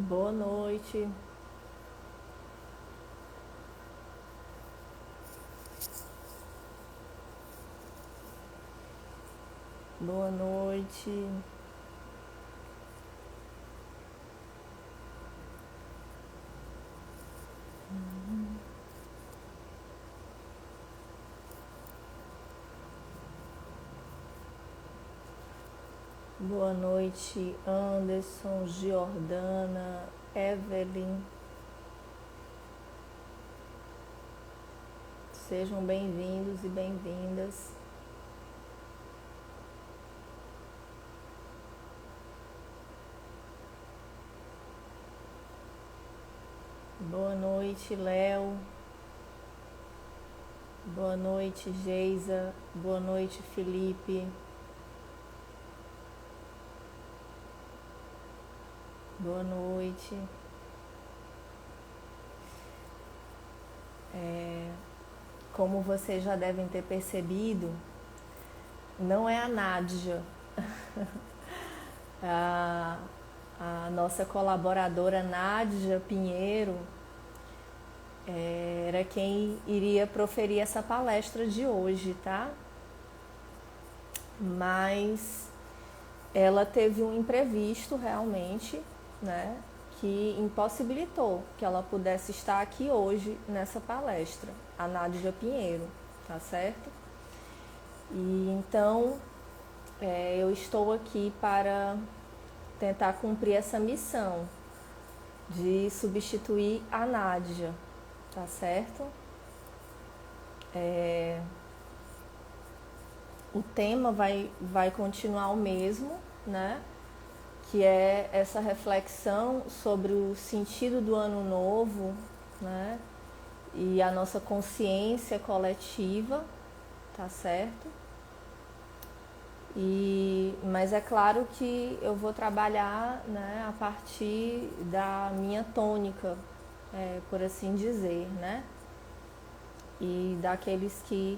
Boa noite. Boa noite. Boa noite, Anderson, Giordana, Evelyn. Sejam bem-vindos e bem-vindas. Boa noite, Léo. Boa noite, Geisa. Boa noite, Felipe. Boa noite. Como vocês já devem ter percebido, não é a Nádia, a, a nossa colaboradora Nádia Pinheiro era quem iria proferir essa palestra de hoje, tá? Mas ela teve um imprevisto realmente, né? Que impossibilitou que ela pudesse estar aqui hoje nessa palestra, a Nádia Pinheiro, tá certo? E então eu estou aqui para tentar cumprir essa missão de substituir a Nádia, tá certo? O tema vai continuar o mesmo, né? Que é essa reflexão sobre o sentido do ano novo, né? E a nossa consciência coletiva, tá certo? Mas é claro que eu vou trabalhar, né, a partir da minha tônica, por assim dizer, né? E daqueles que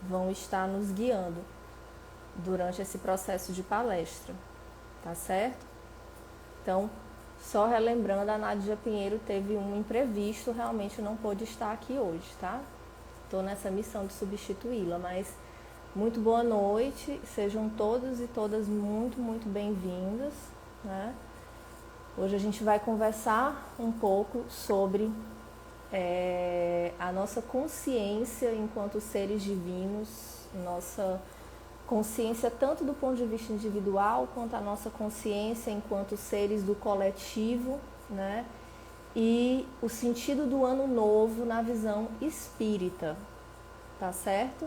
vão estar nos guiando durante esse processo de palestra, tá certo? Então, só relembrando, a Nádia Pinheiro teve um imprevisto, realmente não pôde estar aqui hoje, tá? Estou nessa missão de substituí-la, mas muito boa noite, sejam todos e todas muito, muito bem-vindas, né? Hoje a gente vai conversar um pouco sobre a nossa consciência enquanto seres divinos, nossa consciência tanto do ponto de vista individual quanto a nossa consciência enquanto seres do coletivo, né? E o sentido do ano novo na visão espírita, tá certo?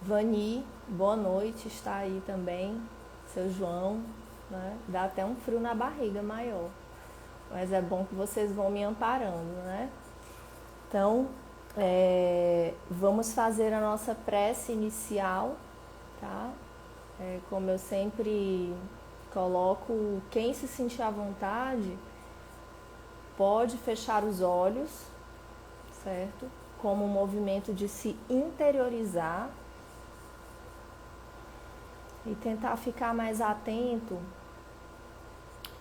Vani, boa noite, está aí também, seu João, né? Dá até um frio na barriga maior, mas é bom que vocês vão me amparando, né? Então, vamos fazer a nossa prece inicial, tá? Como eu sempre coloco, quem se sentir à vontade pode fechar os olhos, certo? Como um movimento de se interiorizar e tentar ficar mais atento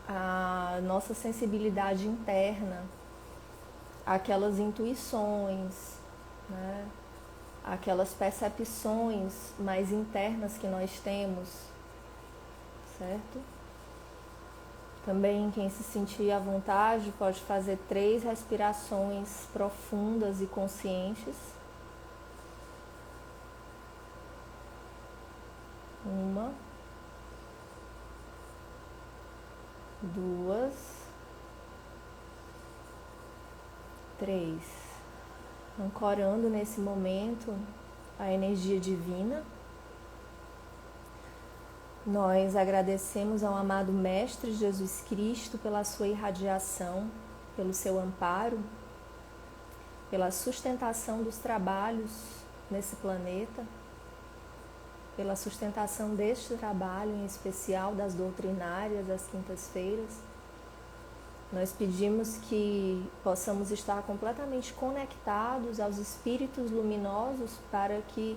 à nossa sensibilidade interna, aquelas intuições, né? Aquelas percepções mais internas que nós temos, certo? Também quem se sentir à vontade pode fazer 3 respirações profundas e conscientes. 1, 2, 3. Ancorando nesse momento a energia divina. Nós agradecemos ao amado Mestre Jesus Cristo pela sua irradiação, pelo seu amparo, pela sustentação dos trabalhos nesse planeta, pela sustentação deste trabalho, em especial das doutrinárias das quintas-feiras. Nós pedimos que possamos estar completamente conectados aos espíritos luminosos para que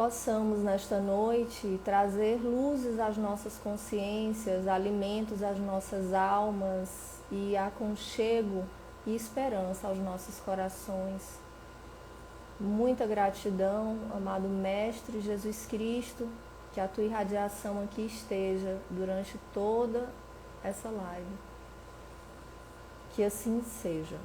possamos nesta noite trazer luzes às nossas consciências, alimentos às nossas almas e aconchego e esperança aos nossos corações. Muita gratidão, amado Mestre Jesus Cristo, que a tua irradiação aqui esteja durante toda essa live. Que assim seja.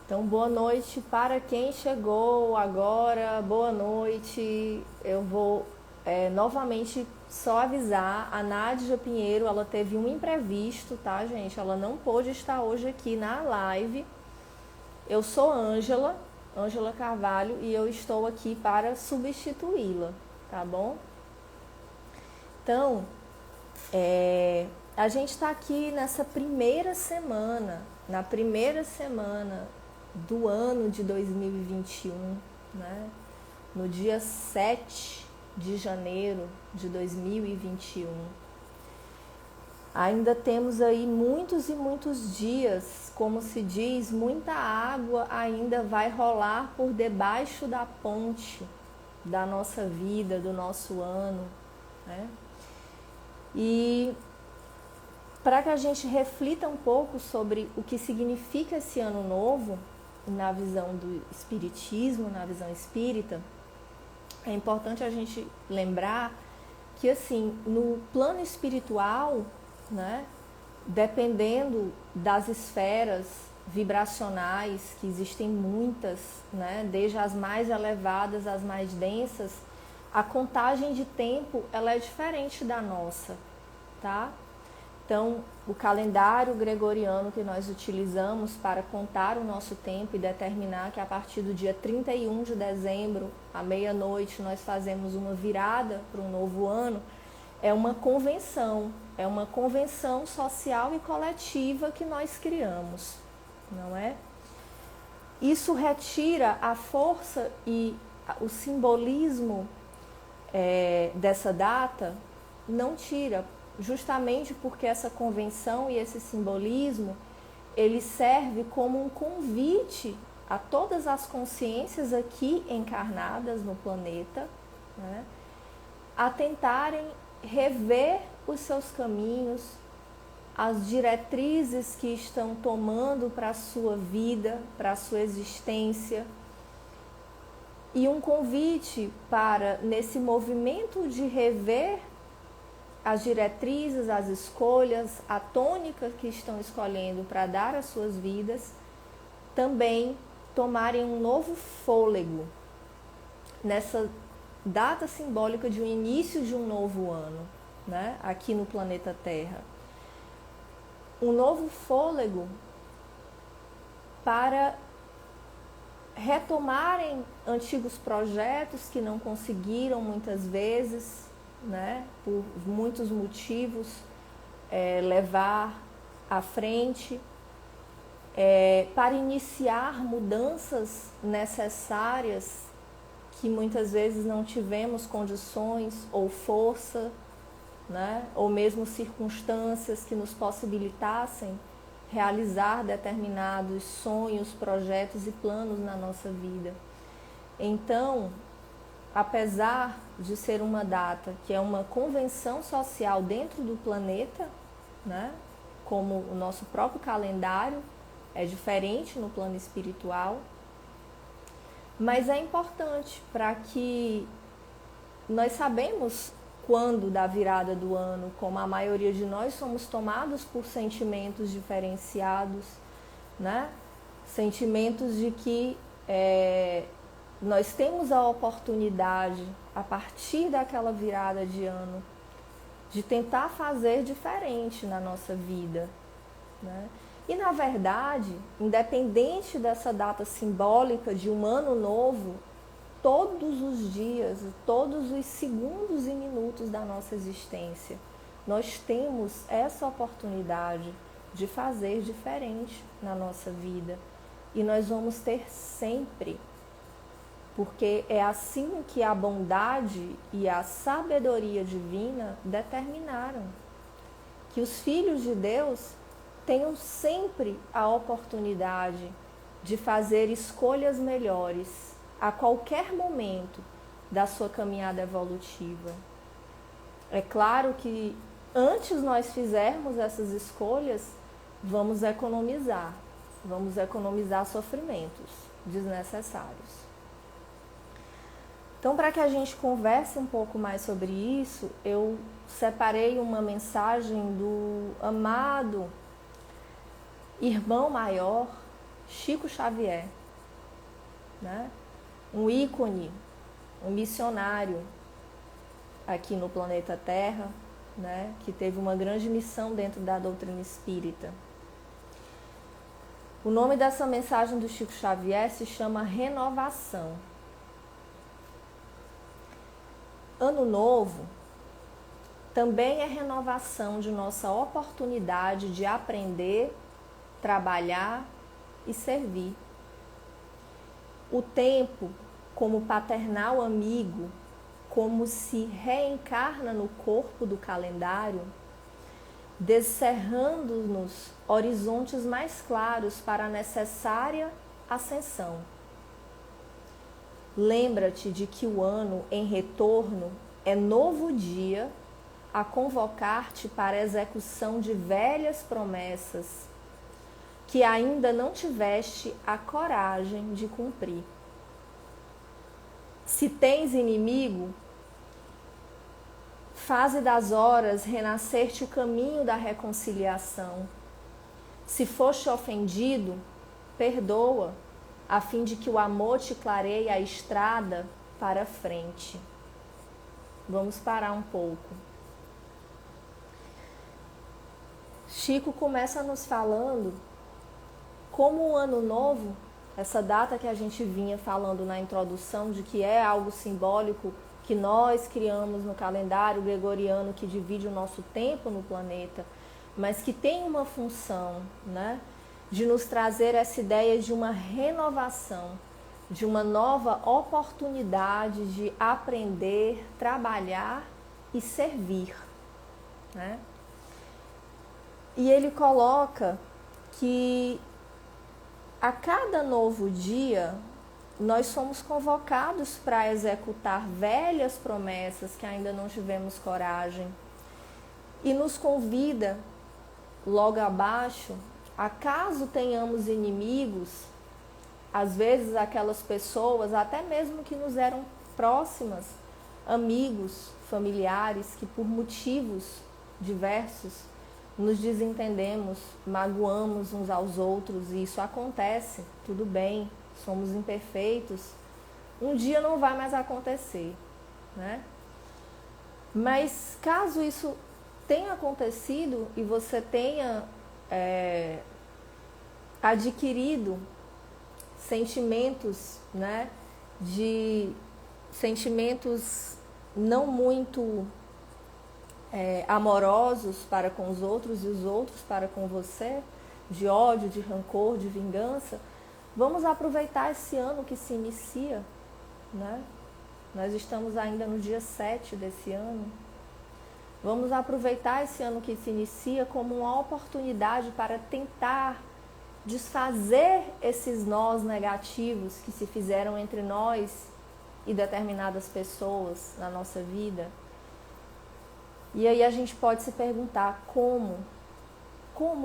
Então, boa noite para quem chegou agora, boa noite. Eu vou novamente só avisar, a Nádia Pinheiro, ela teve um imprevisto, tá, gente? Ela não pôde estar hoje aqui na live. Eu sou Ângela Carvalho, e eu estou aqui para substituí-la, tá bom? Então, a gente está aqui nessa primeira semana, na primeira semana do ano de 2021, né? No dia 7 de janeiro de 2021. Ainda temos aí muitos e muitos dias, como se diz, muita água ainda vai rolar por debaixo da ponte da nossa vida, do nosso ano, né? E para que a gente reflita um pouco sobre o que significa esse ano novo, na visão do espiritismo, na visão espírita, é importante a gente lembrar que, assim, no plano espiritual, né, dependendo das esferas vibracionais, que existem muitas, né, desde as mais elevadas às mais densas, a contagem de tempo ela é diferente da nossa, tá? Então, o calendário gregoriano que nós utilizamos para contar o nosso tempo e determinar que a partir do dia 31 de dezembro, à meia-noite, nós fazemos uma virada para um novo ano, é uma convenção social e coletiva que nós criamos, não é? Isso retira a força e o simbolismo dessa data, não tira, justamente porque essa convenção e esse simbolismo, ele serve como um convite a todas as consciências aqui encarnadas no planeta, né, a tentarem rever os seus caminhos, as diretrizes que estão tomando para a sua vida, para a sua existência, e um convite para, nesse movimento de rever as diretrizes, as escolhas, a tônica que estão escolhendo para dar às suas vidas, também tomarem um novo fôlego nessa data simbólica de um início de um novo ano, né, aqui no planeta Terra. Um novo fôlego para retomarem antigos projetos que não conseguiram muitas vezes, né, por muitos motivos, levar à frente, para iniciar mudanças necessárias que muitas vezes não tivemos condições ou força, né, ou mesmo circunstâncias que nos possibilitassem realizar determinados sonhos, projetos e planos na nossa vida. Então, apesar de ser uma data que é uma convenção social dentro do planeta, né, como o nosso próprio calendário é diferente no plano espiritual, mas é importante para que nós sabemos quando da virada do ano, como a maioria de nós somos tomados por sentimentos diferenciados, né? Sentimentos de que nós temos a oportunidade, a partir daquela virada de ano, de tentar fazer diferente na nossa vida, né? E, na verdade, independente dessa data simbólica de um ano novo, todos os dias, todos os segundos e minutos da nossa existência, nós temos essa oportunidade de fazer diferente na nossa vida. E nós vamos ter sempre, porque é assim que a bondade e a sabedoria divina determinaram que os filhos de Deus tenham sempre a oportunidade de fazer escolhas melhores a qualquer momento da sua caminhada evolutiva. É claro que antes nós fizermos essas escolhas, vamos economizar sofrimentos desnecessários. Então, para que a gente converse um pouco mais sobre isso, eu separei uma mensagem do amado irmão maior, Chico Xavier, né? Um ícone, um missionário aqui no planeta Terra, né? Que teve uma grande missão dentro da doutrina espírita. O nome dessa mensagem do Chico Xavier se chama Renovação. Ano novo também é renovação de nossa oportunidade de aprender, trabalhar e servir. O tempo, como paternal amigo, como se reencarna no corpo do calendário, descerrando-nos horizontes mais claros para a necessária ascensão. Lembra-te de que o ano em retorno é novo dia a convocar-te para a execução de velhas promessas que ainda não tiveste a coragem de cumprir. Se tens inimigo, faze das horas renascer-te o caminho da reconciliação. Se foste ofendido, perdoa, a fim de que o amor te clareie a estrada para a frente. Vamos parar um pouco. Chico começa nos falando como o Ano Novo, essa data que a gente vinha falando na introdução, de que é algo simbólico que nós criamos no calendário gregoriano que divide o nosso tempo no planeta, mas que tem uma função, né? De nos trazer essa ideia de uma renovação, de uma nova oportunidade de aprender, trabalhar e servir, né? E ele coloca que a cada novo dia nós somos convocados para executar velhas promessas que ainda não tivemos coragem e nos convida logo abaixo, acaso tenhamos inimigos, às vezes aquelas pessoas, até mesmo que nos eram próximas, amigos, familiares, que por motivos diversos nos desentendemos, magoamos uns aos outros, e isso acontece, tudo bem, somos imperfeitos, um dia não vai mais acontecer, né? Mas caso isso tenha acontecido e você tenha adquirido sentimentos, né, de sentimentos não muito amorosos para com os outros e os outros para com você, de ódio, de rancor, de vingança, vamos aproveitar esse ano que se inicia, né? Nós estamos ainda no dia 7 desse ano. Vamos aproveitar esse ano que se inicia como uma oportunidade para tentar desfazer esses nós negativos que se fizeram entre nós e determinadas pessoas na nossa vida. E aí a gente pode se perguntar como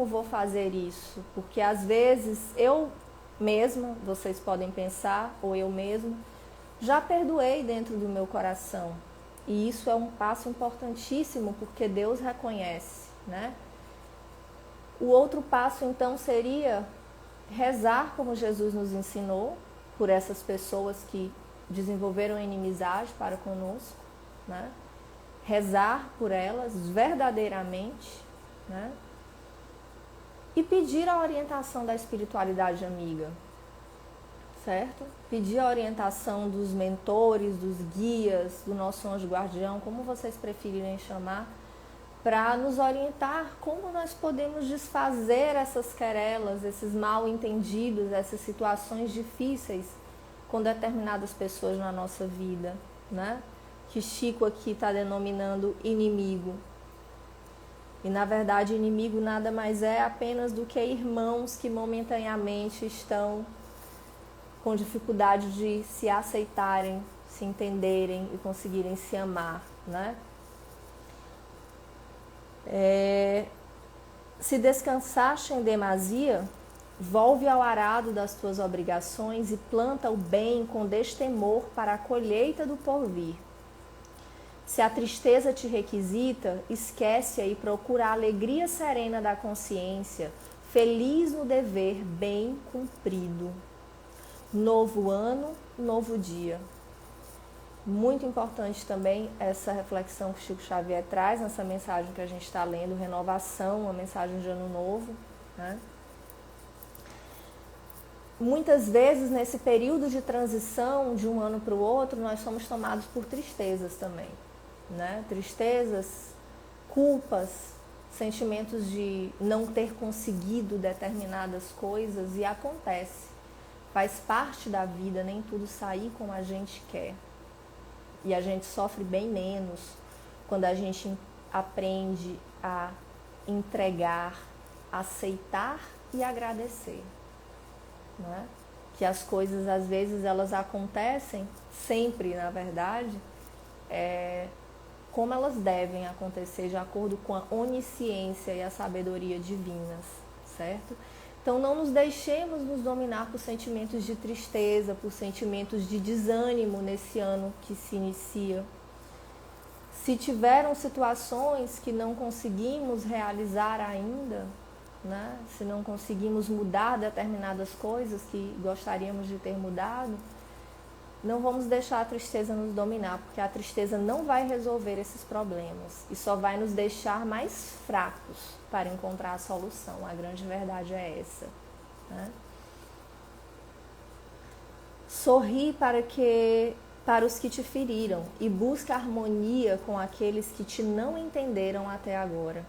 vou fazer isso? Porque às vezes eu mesma, vocês podem pensar, ou eu mesma, já perdoei dentro do meu coração. E isso é um passo importantíssimo, porque Deus reconhece, né? O outro passo, então, seria rezar como Jesus nos ensinou, por essas pessoas que desenvolveram inimizade para conosco, né? Rezar por elas verdadeiramente, né? E pedir a orientação da espiritualidade amiga, certo? Pedir a orientação dos mentores, dos guias, do nosso anjo guardião, como vocês preferirem chamar, para nos orientar como nós podemos desfazer essas querelas, esses mal entendidos, essas situações difíceis com determinadas pessoas na nossa vida, né? Que Chico aqui está denominando inimigo. E na verdade inimigo nada mais é apenas do que irmãos que momentaneamente estão com dificuldade de se aceitarem, se entenderem e conseguirem se amar, né? Se descansaste em demasia, volve ao arado das tuas obrigações e planta o bem com destemor para a colheita do porvir. Se a tristeza te requisita, esquece-a e procura a alegria serena da consciência, feliz no dever bem cumprido. Novo ano, novo dia. Muito importante também essa reflexão que Chico Xavier traz nessa mensagem que a gente está lendo, renovação, uma mensagem de ano novo, né? Muitas vezes, nesse período de transição de um ano para o outro, nós somos tomados por tristezas também, né? Tristezas, culpas, sentimentos de não ter conseguido determinadas coisas, e acontece. Faz parte da vida nem tudo sair como a gente quer. E a gente sofre bem menos quando a gente aprende a entregar, aceitar e agradecer. Né? Que as coisas, às vezes, elas acontecem, sempre, na verdade, como elas devem acontecer, de acordo com a onisciência e a sabedoria divinas, certo? Então, não nos deixemos nos dominar por sentimentos de tristeza, por sentimentos de desânimo nesse ano que se inicia. Se tiveram situações que não conseguimos realizar ainda, né? Se não conseguimos mudar determinadas coisas que gostaríamos de ter mudado, não vamos deixar a tristeza nos dominar, porque a tristeza não vai resolver esses problemas e só vai nos deixar mais fracos para encontrar a solução. A grande verdade é essa, né? Sorri para os que te feriram e busca harmonia com aqueles que te não entenderam até agora.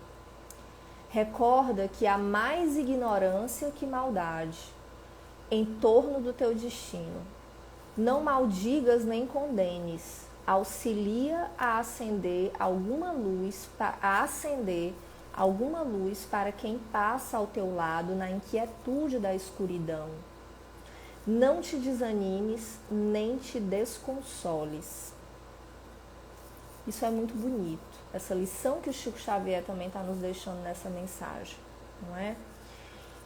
Recorda que há mais ignorância que maldade em torno do teu destino. Não maldigas nem condenes. Auxilia a acender alguma luz para quem passa ao teu lado na inquietude da escuridão. Não te desanimes, nem te desconsoles. Isso é muito bonito. Essa lição que o Chico Xavier também está nos deixando nessa mensagem, não é?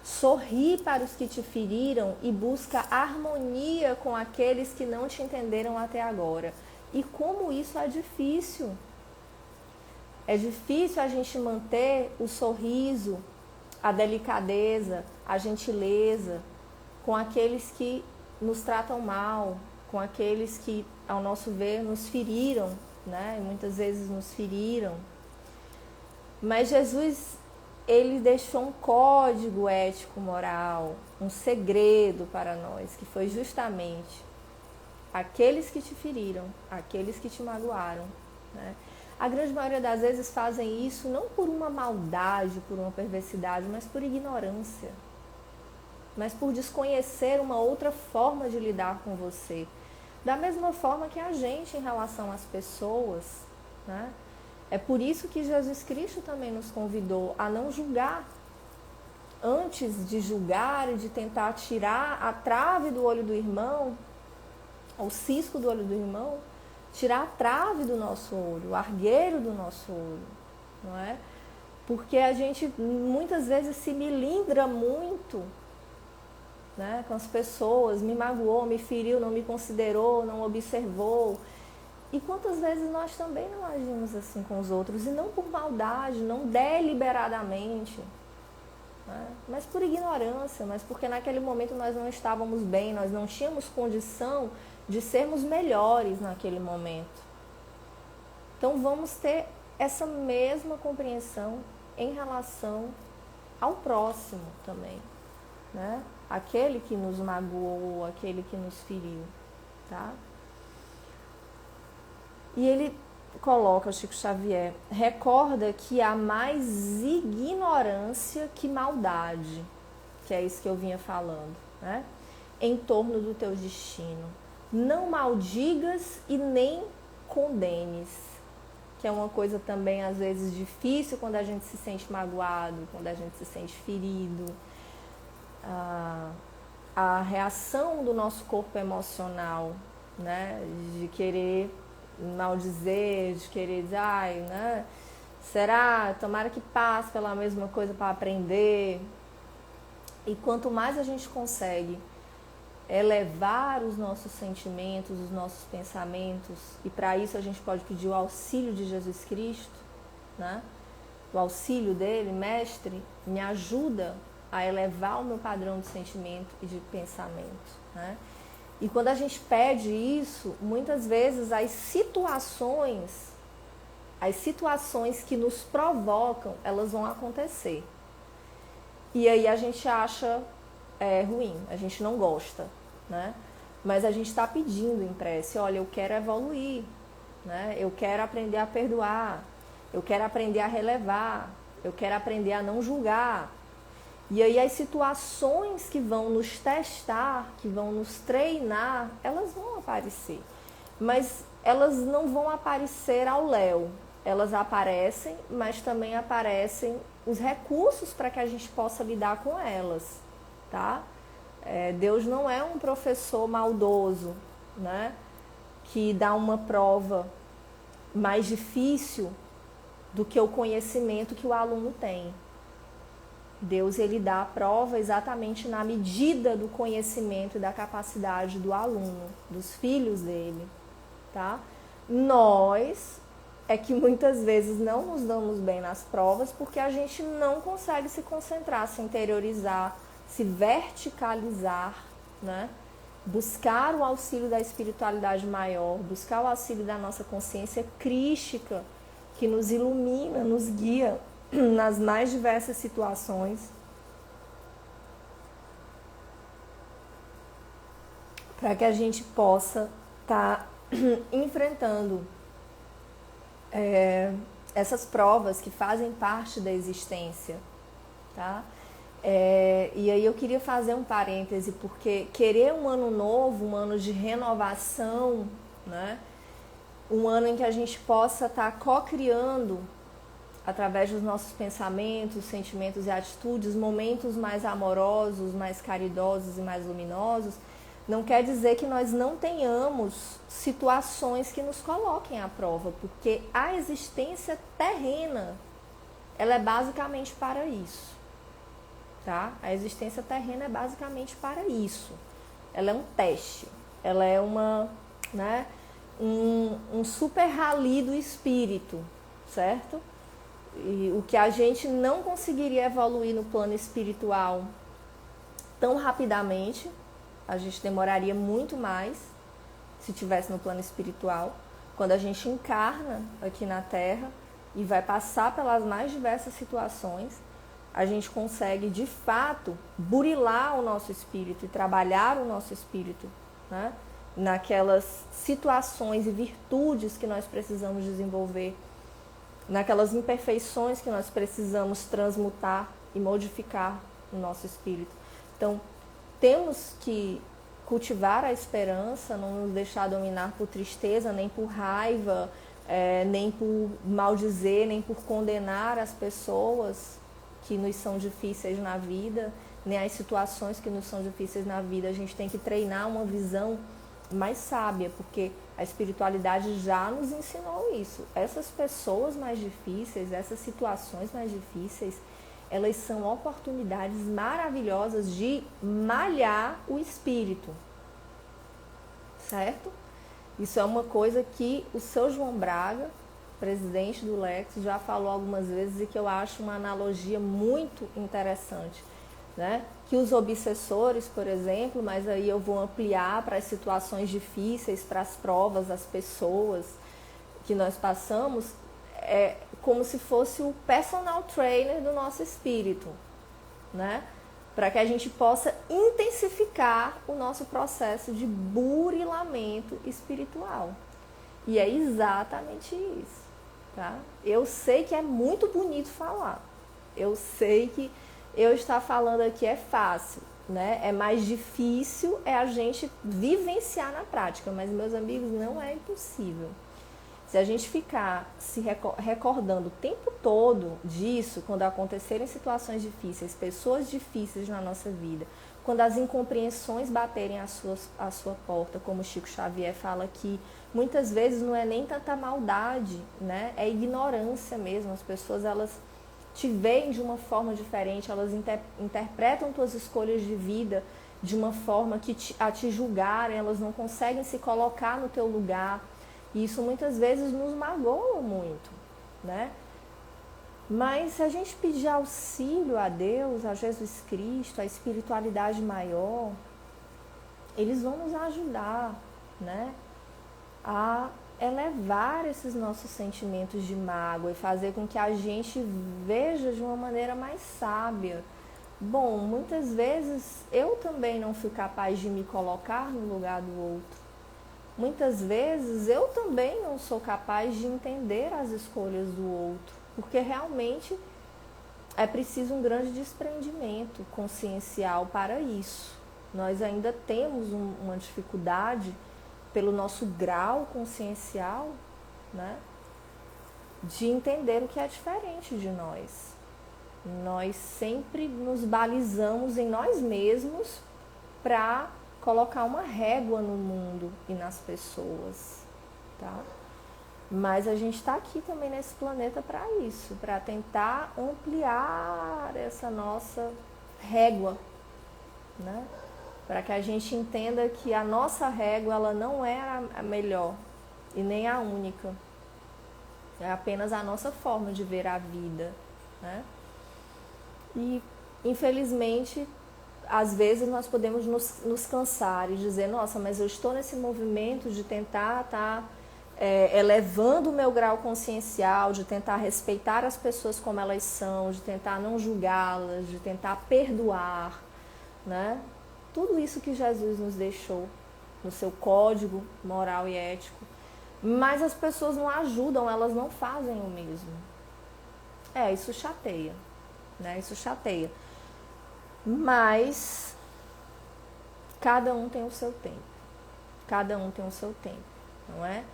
Sorri para os que te feriram e busca harmonia com aqueles que não te entenderam até agora. E como isso é difícil. É difícil a gente manter o sorriso, a delicadeza, a gentileza com aqueles que nos tratam mal, com aqueles que, ao nosso ver, nos feriram, né? Muitas vezes nos feriram. Mas Jesus, ele deixou um código ético-moral, um segredo para nós, que foi justamente aqueles que te feriram, aqueles que te magoaram, né? A grande maioria das vezes fazem isso não por uma maldade, por uma perversidade, mas por ignorância, mas por desconhecer uma outra forma de lidar com você. Da mesma forma que a gente em relação às pessoas, né? É por isso que Jesus Cristo também nos convidou a não julgar. Antes de julgar e de tentar tirar a trave do olho do irmão, o cisco do olho do irmão, tirar a trave do nosso olho, o argueiro do nosso olho, não é? Porque a gente muitas vezes se melindra muito, né, com as pessoas, me magoou, me feriu, não me considerou, não observou. E quantas vezes nós também não agimos assim com os outros, e não por maldade, não deliberadamente, né, mas por ignorância, mas porque naquele momento nós não estávamos bem, nós não tínhamos condição de sermos melhores naquele momento. Então vamos ter essa mesma compreensão em relação ao próximo também, né? Aquele que nos magoou, aquele que nos feriu, tá? E ele coloca, o Chico Xavier, recorda que há mais ignorância que maldade, que é isso que eu vinha falando, né? Em torno do teu destino. Não maldigas e nem condenes, que é uma coisa também às vezes difícil quando a gente se sente magoado, quando a gente se sente ferido. a reação do nosso corpo emocional, né? De querer maldizer, de querer dizer, ai, né? Será? Tomara que passe pela mesma coisa para aprender. E quanto mais a gente consegue elevar os nossos sentimentos, os nossos pensamentos, e para isso a gente pode pedir o auxílio de Jesus Cristo, né? O auxílio dele, mestre, me ajuda a elevar o meu padrão de sentimento e de pensamento, né? E quando a gente pede isso, muitas vezes as situações que nos provocam, elas vão acontecer. E aí a gente acha ruim, a gente não gosta, né? Mas a gente está pedindo em prece, olha, eu quero evoluir, né? Eu quero aprender a perdoar, eu quero aprender a relevar, eu quero aprender a não julgar. E aí as situações que vão nos testar, que vão nos treinar, elas vão aparecer. Mas elas não vão aparecer ao léu. Elas aparecem, mas também aparecem os recursos para que a gente possa lidar com elas, tá? Deus não é um professor maldoso, né? Que dá uma prova mais difícil do que o conhecimento que o aluno tem. Deus, ele dá a prova exatamente na medida do conhecimento e da capacidade do aluno, dos filhos dele, tá? Nós é que muitas vezes não nos damos bem nas provas porque a gente não consegue se concentrar, se interiorizar, se verticalizar, né? Buscar o auxílio da espiritualidade maior, buscar o auxílio da nossa consciência crística, que nos ilumina, nos guia nas mais diversas situações, para que a gente possa estar enfrentando essas provas que fazem parte da existência, tá? E aí eu queria fazer um parêntese, porque querer um ano novo, um ano de renovação, né? Um ano em que a gente possa estar co-criando, através dos nossos pensamentos, sentimentos e atitudes, momentos mais amorosos, mais caridosos e mais luminosos, não quer dizer que nós não tenhamos situações que nos coloquem à prova, porque a existência terrena, ela é basicamente para isso, tá? A existência terrena é basicamente para isso. Ela é um teste, ela é um super rally do espírito, certo? E o que a gente não conseguiria evoluir no plano espiritual tão rapidamente, a gente demoraria muito mais se tivesse no plano espiritual. Quando a gente encarna aqui na Terra e vai passar pelas mais diversas situações, a gente consegue de fato burilar o nosso espírito e trabalhar o nosso espírito, né? Naquelas situações e virtudes que nós precisamos desenvolver, naquelas imperfeições que nós precisamos transmutar e modificar no nosso espírito. Então, temos que cultivar a esperança, não nos deixar dominar por tristeza, nem por raiva, nem por maldizer, nem por condenar as pessoas que nos são difíceis na vida, nem as situações que nos são difíceis na vida. A gente tem que treinar uma visão mais sábia, porque a espiritualidade já nos ensinou isso. Essas pessoas mais difíceis, essas situações mais difíceis, elas são oportunidades maravilhosas de malhar o espírito, certo? Isso é uma coisa que o seu João Braga, presidente do Lex, já falou algumas vezes e que eu acho uma analogia muito interessante, né? Que os obsessores, por exemplo, mas aí eu vou ampliar para as situações difíceis, para as provas, as pessoas que nós passamos, é como se fosse o personal trainer do nosso espírito, né? Para que a gente possa intensificar o nosso processo de burilamento espiritual. E é exatamente isso, tá? Eu sei que é muito bonito falar, eu sei que eu estar falando aqui é fácil, né? É mais difícil a gente vivenciar na prática, mas, meus amigos, não é impossível. Se a gente ficar se recordando o tempo todo disso, quando acontecerem situações difíceis, pessoas difíceis na nossa vida, quando as incompreensões baterem à sua porta, como Chico Xavier fala aqui, muitas vezes não é nem tanta maldade, né? É ignorância mesmo. As pessoas, elas te veem de uma forma diferente, elas interpretam tuas escolhas de vida de uma forma que a te julgarem, elas não conseguem se colocar no teu lugar. E isso muitas vezes nos magoa muito, né? Mas se a gente pedir auxílio a Deus, a Jesus Cristo, a espiritualidade maior, eles vão nos ajudar, né, a elevar esses nossos sentimentos de mágoa e fazer com que a gente veja de uma maneira mais sábia. Bom, muitas vezes eu também não fui capaz de me colocar no lugar do outro. Muitas vezes eu também não sou capaz de entender as escolhas do outro, porque realmente é preciso um grande desprendimento consciencial para isso. Nós ainda temos uma dificuldade, pelo nosso grau consciencial, né, de entender o que é diferente de nós. Nós sempre nos balizamos em nós mesmos para colocar uma régua no mundo e nas pessoas, tá? Mas a gente está aqui também nesse planeta para isso, para tentar ampliar essa nossa régua, né? Para que a gente entenda que a nossa régua, ela não é a melhor e nem a única. É apenas a nossa forma de ver a vida, né? E, infelizmente, às vezes nós podemos nos cansar e dizer, nossa, mas eu estou nesse movimento de tentar estar elevando o meu grau consciencial, de tentar respeitar as pessoas como elas são, de tentar não julgá-las, de tentar perdoar, né? Tudo isso que Jesus nos deixou no seu código moral e ético. Mas as pessoas não ajudam, elas não fazem o mesmo. Isso chateia, né? Isso chateia. Mas cada um tem o seu tempo. Cada um tem o seu tempo, não é?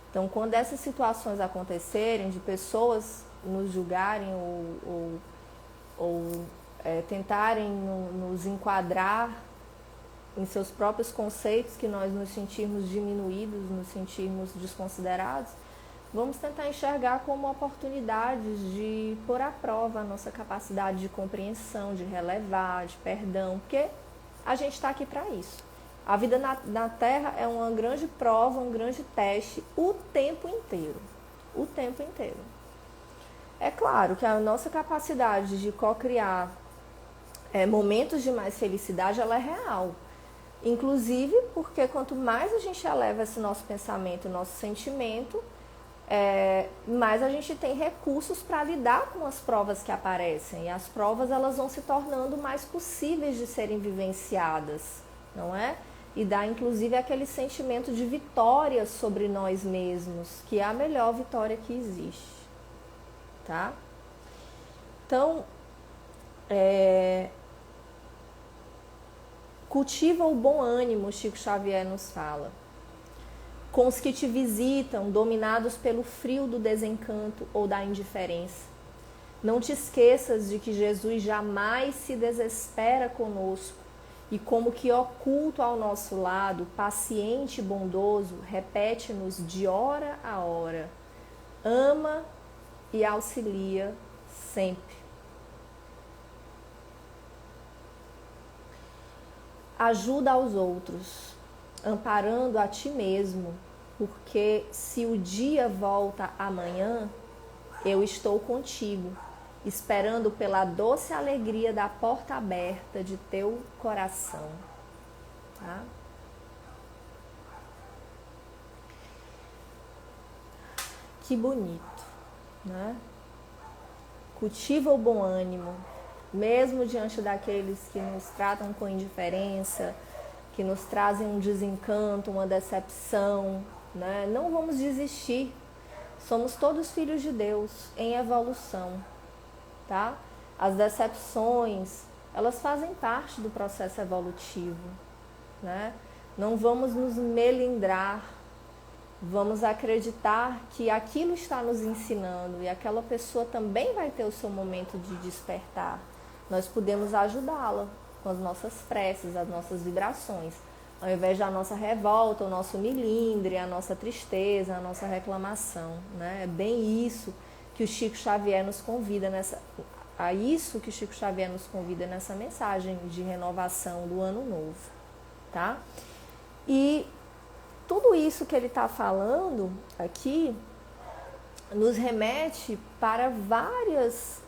Então, quando essas situações acontecerem, de pessoas nos julgarem ou tentarem nos enquadrar em seus próprios conceitos, que nós nos sentirmos diminuídos, nos sentirmos desconsiderados, vamos tentar enxergar como oportunidades de pôr à prova a nossa capacidade de compreensão, de relevar, de perdão, porque a gente está aqui para isso. A vida na Terra é uma grande prova, um grande teste o tempo inteiro. O tempo inteiro. É claro que a nossa capacidade de co-criar momentos de mais felicidade, ela é real. Inclusive porque quanto mais a gente eleva esse nosso pensamento, nosso sentimento, mais a gente tem recursos para lidar com as provas que aparecem. E as provas, elas vão se tornando mais possíveis de serem vivenciadas, não é? E dá inclusive aquele sentimento de vitória sobre nós mesmos, que é a melhor vitória que existe, tá? Então, cultiva o bom ânimo, Chico Xavier nos fala. Com os que te visitam, dominados pelo frio do desencanto ou da indiferença. Não te esqueças de que Jesus jamais se desespera conosco e, como que oculto ao nosso lado, paciente e bondoso, repete-nos de hora a hora: ama e auxilia sempre. Ajuda aos outros, amparando a ti mesmo, porque se o dia volta amanhã, eu estou contigo, esperando pela doce alegria da porta aberta de teu coração. Tá? Que bonito, né? Cultiva o bom ânimo, mesmo diante daqueles que nos tratam com indiferença, que nos trazem um desencanto, uma decepção, né? Não vamos desistir. Somos todos filhos de Deus em evolução, tá? As decepções, elas fazem parte do processo evolutivo, né? Não vamos nos melindrar, vamos acreditar que aquilo está nos ensinando e aquela pessoa também vai ter o seu momento de despertar. Nós podemos ajudá-la com as nossas preces, as nossas vibrações. Ao invés da nossa revolta, o nosso milindre, a nossa tristeza, a nossa reclamação, né? É bem isso que o Chico Xavier nos convida nessa mensagem de renovação do ano novo, tá? E tudo isso que ele está falando aqui nos remete para vários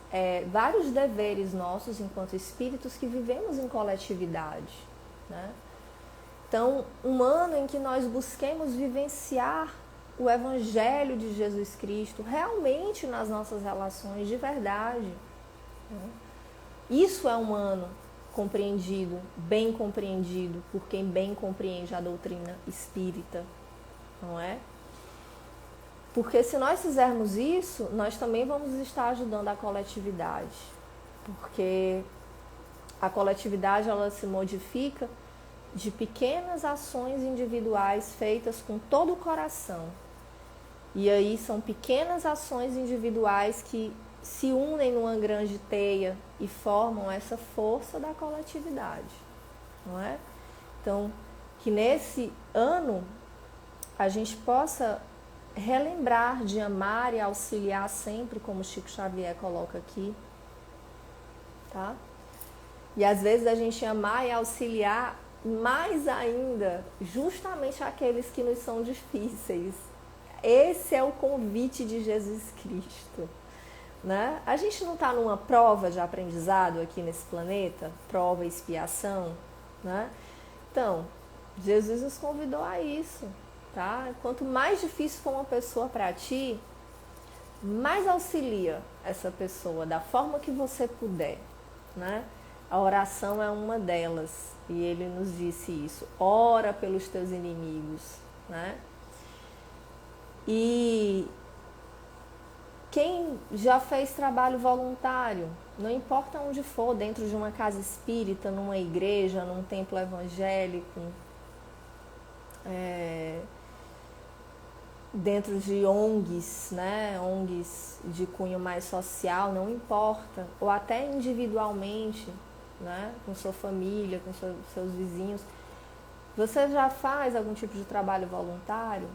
deveres nossos enquanto espíritos que vivemos em coletividade, né? Então, um ano em que nós busquemos vivenciar o Evangelho de Jesus Cristo realmente nas nossas relações de verdade, né? Isso é um ano bem compreendido por quem bem compreende a doutrina espírita, não é? Porque se nós fizermos isso, nós também vamos estar ajudando a coletividade, porque a coletividade ela se modifica de pequenas ações individuais feitas com todo o coração. E aí são pequenas ações individuais que se unem numa grande teia e formam essa força da coletividade, não é? Então, que nesse ano a gente possa relembrar de amar e auxiliar sempre, como Chico Xavier coloca aqui, tá? E às vezes a gente amar e auxiliar mais ainda, justamente aqueles que nos são difíceis. Esse é o convite de Jesus Cristo, né? A gente não está numa prova de aprendizado aqui nesse planeta, prova e expiação, né? Então, Jesus nos convidou a isso, tá? Quanto mais difícil for uma pessoa para ti, mais auxilia essa pessoa da forma que você puder, né? A oração é uma delas e ele nos disse isso. Ora pelos teus inimigos, né? E quem já fez trabalho voluntário, não importa onde for, dentro de uma casa espírita, numa igreja, num templo evangélico, dentro de ONGs, né? ONGs de cunho mais social, não importa, ou até individualmente, né? Com sua família, com seus vizinhos. Você já faz algum tipo de trabalho voluntário?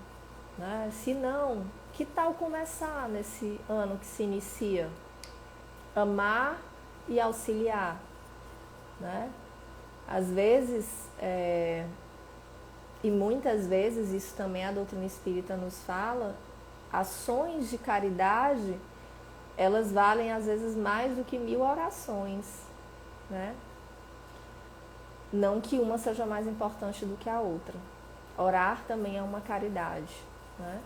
Né? Se não, que tal começar nesse ano que se inicia? Amar e auxiliar, né? Às vezes, e muitas vezes, isso também a doutrina espírita nos fala, ações de caridade, elas valem às vezes mais do que 1000 orações, né? Não que uma seja mais importante do que a outra. Orar também é uma caridade, né?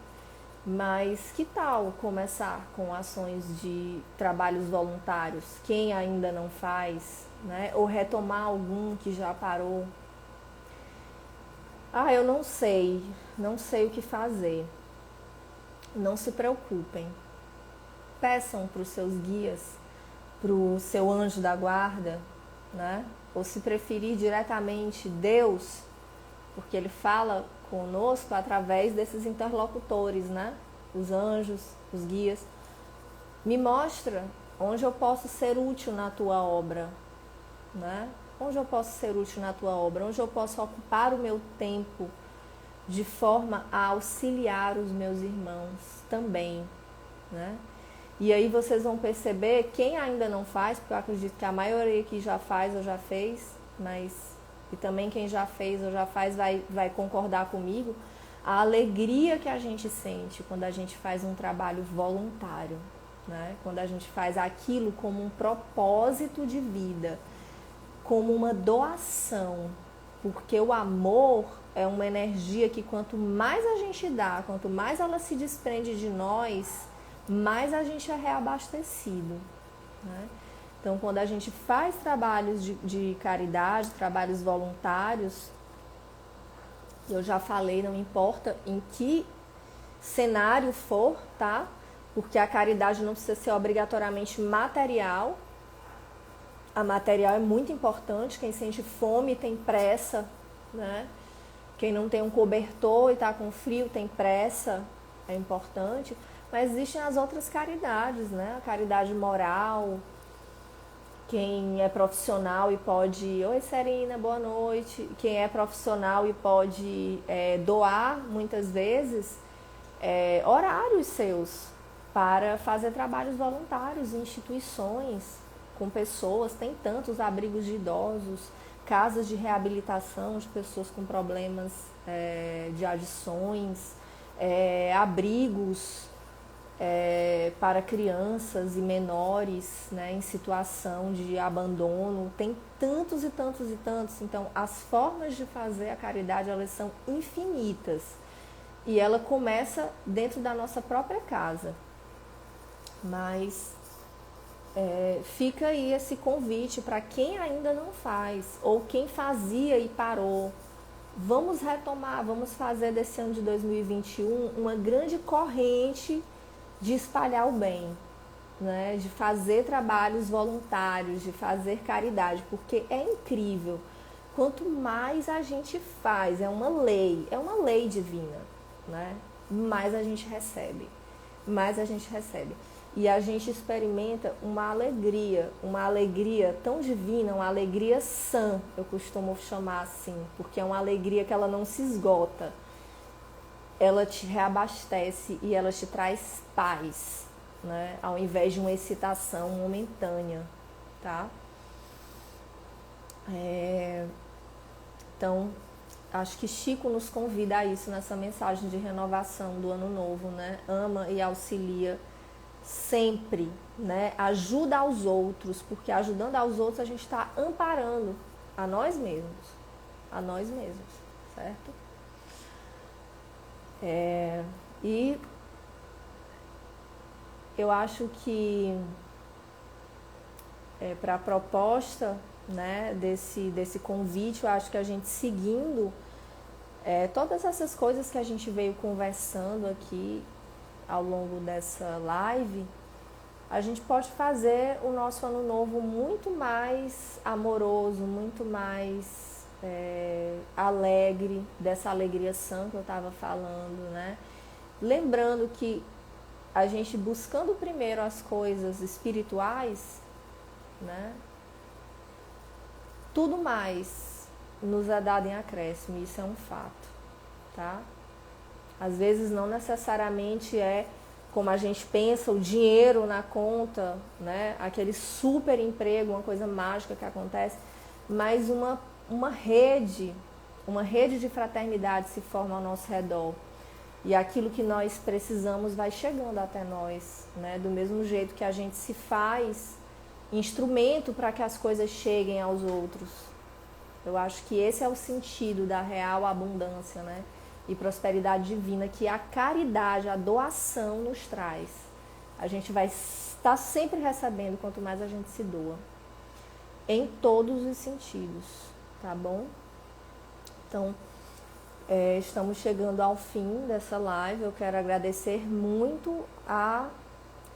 Mas que tal começar com ações de trabalhos voluntários, quem ainda não faz, né? Ou retomar algum que já parou. Eu não sei o que fazer. Não se preocupem. Peçam para os seus guias, para o seu anjo da guarda, né? Ou se preferir diretamente Deus, porque ele fala conosco através desses interlocutores, né? Os anjos, os guias. Me mostra onde eu posso ser útil na tua obra, né? Onde eu posso ser útil na tua obra, onde eu posso ocupar o meu tempo de forma a auxiliar os meus irmãos também, né? E aí vocês vão perceber, quem ainda não faz, porque eu acredito que a maioria que já faz ou já fez, mas e também quem já fez ou já faz vai concordar comigo, a alegria que a gente sente quando a gente faz um trabalho voluntário, né? Quando a gente faz aquilo como um propósito de vida, como uma doação, porque o amor é uma energia que quanto mais a gente dá, quanto mais ela se desprende de nós, mais a gente é reabastecido, né? Então, quando a gente faz trabalhos de caridade, trabalhos voluntários, eu já falei, não importa em que cenário for, tá? Porque a caridade não precisa ser obrigatoriamente material. A material é muito importante, quem sente fome tem pressa, né? Quem não tem um cobertor e está com frio tem pressa, é importante. Mas existem as outras caridades, né? A caridade moral, Quem é profissional e pode... Oi, Serena, boa noite. Quem é profissional e pode doar, muitas vezes, horários seus para fazer trabalhos voluntários em instituições, com pessoas. Tem tantos abrigos de idosos, casas de reabilitação de pessoas com problemas de adições, abrigos para crianças e menores, né, em situação de abandono. Tem tantos e tantos e tantos. Então, as formas de fazer a caridade, elas são infinitas. E ela começa dentro da nossa própria casa. Mas fica aí esse convite para quem ainda não faz, ou quem fazia e parou. Vamos retomar, vamos fazer desse ano de 2021 uma grande corrente de espalhar o bem, né? De fazer trabalhos voluntários, de fazer caridade, porque é incrível. Quanto mais a gente faz, é uma lei divina, né? Mais a gente recebe, mais a gente recebe. E a gente experimenta uma alegria tão divina, uma alegria sã, eu costumo chamar assim, porque é uma alegria que ela não se esgota. Ela te reabastece e ela te traz paz, né? Ao invés de uma excitação momentânea, tá? Então, acho que Chico nos convida a isso nessa mensagem de renovação do ano novo, né? Ama e auxilia sempre, né? Ajuda aos outros, porque ajudando aos outros a gente está amparando a nós mesmos, certo? E eu acho que para a proposta, né, desse convite, eu acho que a gente seguindo todas essas coisas que a gente veio conversando aqui ao longo dessa live, a gente pode fazer o nosso ano novo muito mais amoroso, muito mais alegre, dessa alegria sã que eu estava falando, né? Lembrando que a gente buscando primeiro as coisas espirituais, né? Tudo mais nos é dado em acréscimo, isso é um fato, tá? Às vezes não necessariamente como a gente pensa, o dinheiro na conta, né? Aquele super emprego, uma coisa mágica que acontece, mas uma rede de fraternidade se forma ao nosso redor. E aquilo que nós precisamos vai chegando até nós, né? Do mesmo jeito que a gente se faz instrumento para que as coisas cheguem aos outros. Eu acho que esse é o sentido da real abundância, né? E prosperidade divina que a caridade, a doação nos traz. A gente vai estar sempre recebendo quanto mais a gente se doa. Em todos os sentidos, tá bom? Então, estamos chegando ao fim dessa live. Eu quero agradecer muito a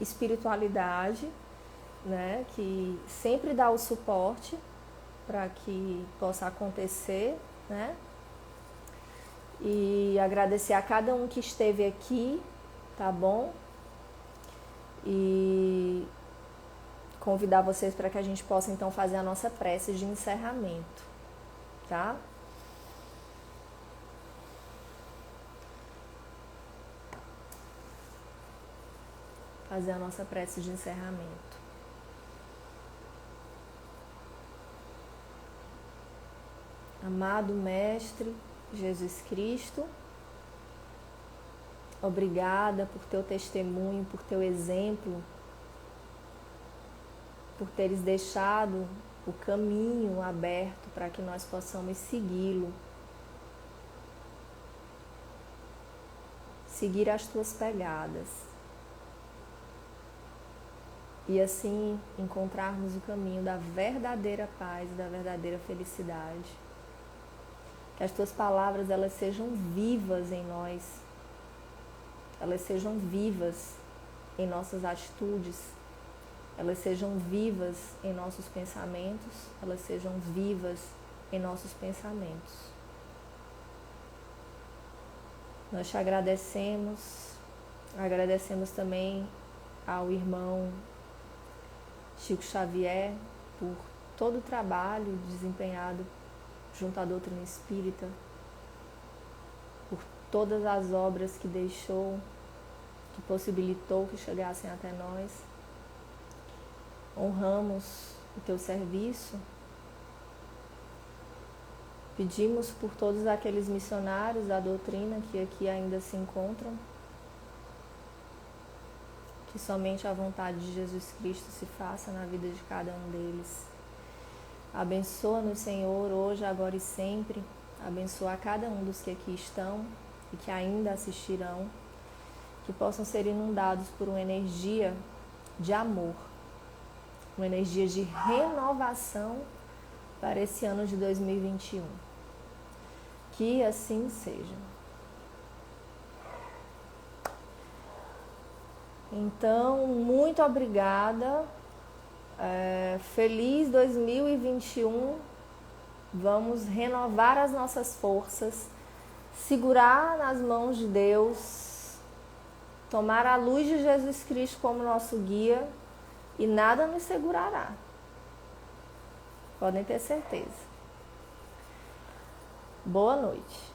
espiritualidade, né, que sempre dá o suporte para que possa acontecer, né? E agradecer a cada um que esteve aqui, tá bom? E convidar vocês para que a gente possa então fazer a nossa prece de encerramento, tá? Fazer a nossa prece de encerramento. Amado Mestre Jesus Cristo, obrigada por teu testemunho, por teu exemplo, por teres deixado o caminho aberto para que nós possamos segui-lo, seguir as tuas pegadas e assim encontrarmos o caminho da verdadeira paz e da verdadeira felicidade. Que as tuas palavras elas sejam vivas em nós, elas sejam vivas em nossas atitudes, elas sejam vivas em nossos pensamentos, elas sejam vivas em nossos pensamentos. Nós te agradecemos também ao irmão Chico Xavier por todo o trabalho desempenhado junto à doutrina espírita, por todas as obras que deixou, que possibilitou que chegassem até nós. Honramos o teu serviço. Pedimos por todos aqueles missionários da doutrina que aqui ainda se encontram, que somente a vontade de Jesus Cristo se faça na vida de cada um deles. Abençoa-nos, Senhor, hoje, agora e sempre. Abençoa cada um dos que aqui estão e que ainda assistirão, que possam ser inundados por uma energia de amor, uma energia de renovação para esse ano de 2021. Que assim seja. Então, muito obrigada. Feliz 2021. Vamos renovar as nossas forças, segurar nas mãos de Deus, tomar a luz de Jesus Cristo como nosso guia e nada nos segurará. Podem ter certeza. Boa noite.